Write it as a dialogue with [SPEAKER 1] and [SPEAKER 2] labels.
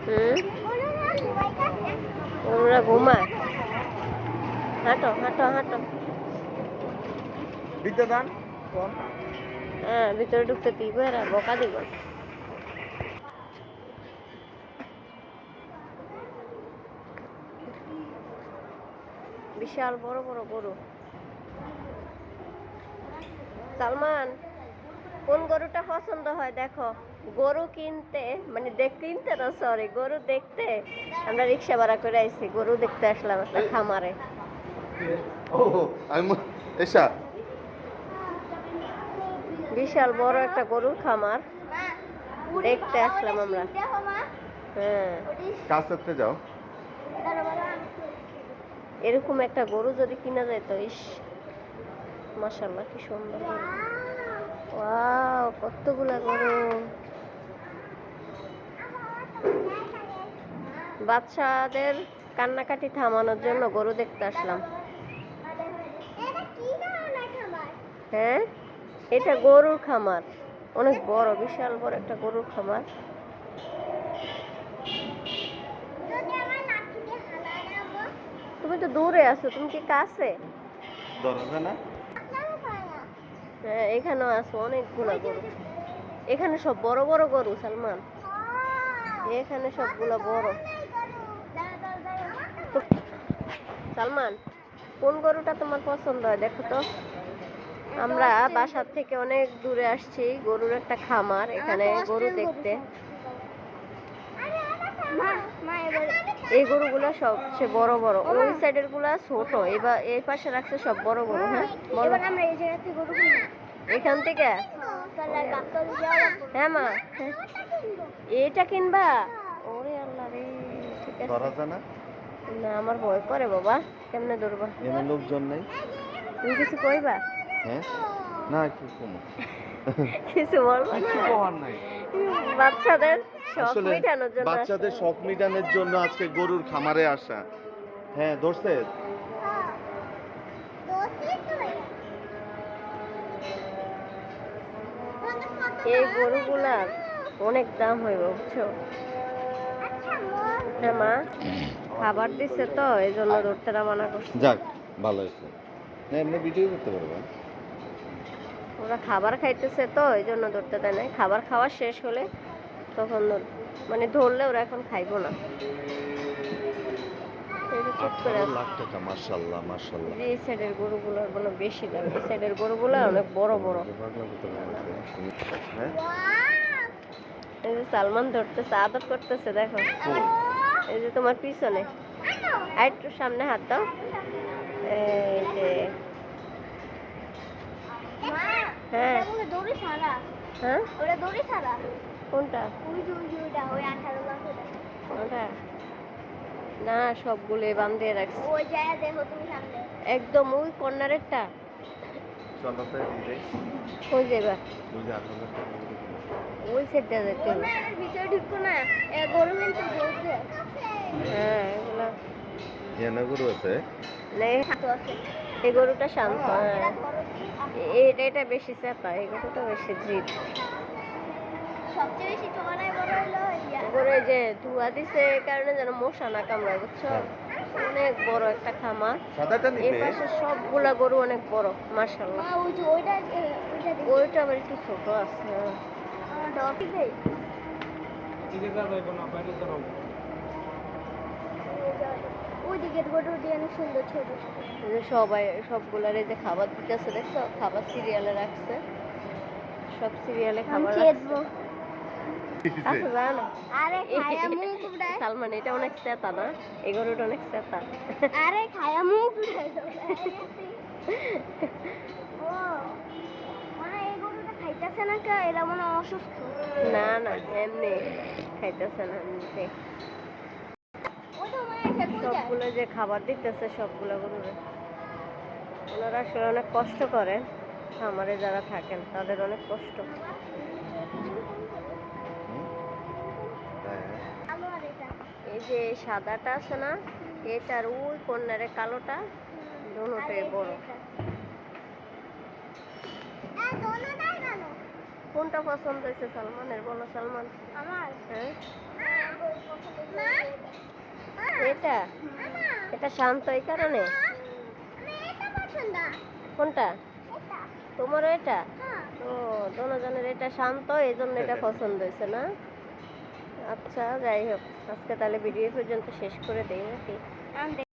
[SPEAKER 1] হুম, ওরা ঘুমায়। হাঁটো হাঁটো হাঁটো।
[SPEAKER 2] বিদ্যাদান কোন?
[SPEAKER 1] হ্যাঁ, ভিতরে ঢুকতে দিব, এরা বকা দিব। বিশাল বড় বড় গরু। সালমান, কোন গরুটা পছন্দ হয় দেখো। গরু কিনতে মানে কিনতে না, সরি, গরু দেখতে আমরা রিক্সা ভাড়া করে আইছি, গরু দেখতে আসলাম একটা খামারে।
[SPEAKER 2] ও আমি এসা
[SPEAKER 1] বিশাল বড় একটা গরুর খামার দেখতে আসলাম আমরা। হ্যাঁ,
[SPEAKER 2] কাছেতে যাও।
[SPEAKER 1] এরকম একটা গরু যদি কিনা যায় তো ইস, মাশাআল্লাহ কি সুন্দর গরু। ওয়াও, কতগুলা গরু। বাচ্চাদের কান্নাকাটি থামানোর জন্য গরু দেখতে আসলাম। হ্যাঁ, এটা গরুর খামার, অনেক বড়, বিশাল বড় একটা গরুর খামার। তুমি তো দূরে আছো, তুমি কি কাছে?
[SPEAKER 2] দরজা না?
[SPEAKER 1] হ্যাঁ, এখানেও আছে অনেকগুলা গরু। এখানে সব বড় বড় গরু সালমান, এখানে সবগুলা বড়। সালমান, কোন গরুটা তোমার পছন্দ হয় দেখো তো। আমরা বাসার থেকে অনেক দূরে আসছি, গরুর একটা খামার, এখানে গরু দেখতে। এই গরুগুলা সবচেয়ে বড় বড়, ওই সাইডের গুলা ছোট, এবার এই পাশে রাখছে সব বড় গরু। হ্যাঁ, বলো। এখান থেকে হ্যাঁ মা, এটা কিনবা? ওরে আল্লাহ রে, ঠিক আছে।
[SPEAKER 2] দরজা না?
[SPEAKER 1] না, আমার ভয় করে বাবা, কেমনে ধরবা?
[SPEAKER 2] এনে লোকজন নাই।
[SPEAKER 1] তুমি কিছু কইবা?
[SPEAKER 2] হ্যাঁ না, কি কম
[SPEAKER 1] কিছু বলবো
[SPEAKER 2] কিছু
[SPEAKER 1] না,
[SPEAKER 2] করার নাই।
[SPEAKER 1] বাচ্চাদের শখ
[SPEAKER 2] আসলে
[SPEAKER 1] মেটানোর জন্য
[SPEAKER 2] বাচ্চাদের
[SPEAKER 1] আসা।
[SPEAKER 2] শখ মিটানোর জন্য আজকে গরুর খামারে আসা। হ্যাঁ দোস্তে,
[SPEAKER 1] এই গরুগুলার অনেক দাম হইব বুঝছো। হ্যাঁ মা, খাবার দিচ্ছে তো এই জন্য ধরতে মানা করছে।
[SPEAKER 2] যাক ভালো হয়েছে। না এমনি ভিডিও করতে পারবা।
[SPEAKER 1] ওরা খাবার খাইতেছে তো এই জন্য ধরতে দেয় না, খাবার খাওয়া শেষ হলে তখন মানে ধরলে ওরা এখন খাইবো না। চেক করে
[SPEAKER 2] 18 লাখ টাকা, মাশাআল্লাহ মাশাআল্লাহ।
[SPEAKER 1] এই সাইডের গরুগুলোর বলে বেশি দাম, এই সাইডের গরুগুলো অনেক বড় বড়।
[SPEAKER 2] হ্যাঁ
[SPEAKER 1] এই যে সালমান ধরতেছে, আদর করতেছে দেখো, এই যে তোমার পিছনে। আর একটু সামনে হাত দাও। এই যে হ্যাঁ হ্যাঁ, কোনটা? ওটা না, সবগুলো বান্ধে রাখছি একদম ওই কর্নারেরটা। কই যাবা? ওই সাইডটা যেতে হবে। হ্যাঁ, এগুলা
[SPEAKER 2] গরু আছে।
[SPEAKER 1] এই গরুটা শান্ত, হ্যাঁ। এটা বেশি চাপা, এই গরুটা বেশি জিদ। গরু এই যে ধোয়া দিছে এই কারণে যেন মশা না কামড়ায় বুঝছো। অনেক বড় একটা খামার, এই পাশে সবগুলা গরু অনেক বড় মাশাআল্লাহ। ওইটা আবার একটু ছোট আছে। সবাই সবগুলার এই যে খাবার দিতেছে দেখছো, খাবার সিরিয়ালে রাখছে, সব সিরিয়ালে খাবার রাখছে। সালমান, এটা অনেক চেতা না, এই গরুটা অনেক চেতা। আরে খায়া মুখ না না, এমনি খাইতেছে না এমনিতে। সবগুলো যে খাবার দিতেছে সবগুলো গরুরে, ওনারা আসলে অনেক কষ্ট করে, খামারে যারা থাকেন তাদের অনেক কষ্ট। এই যে সাদাটা আছে না, এটার ওই কর্নারে কালোটা, দুটোই বড়। কোনটা পছন্দ হয়েছে সালমানের, বলো সালমান? আমার হ্যাঁ, এটা এটা শান্ত এই কারণে। কোনটা? তোমারও এটা? ও, দুজনের এটা শান্ত, এই জন্য এটা পছন্দ হয়েছে না? আচ্ছা, যাই হোক, আজকে তাহলে ভিডিও পর্যন্ত শেষ করে দেই নাকি?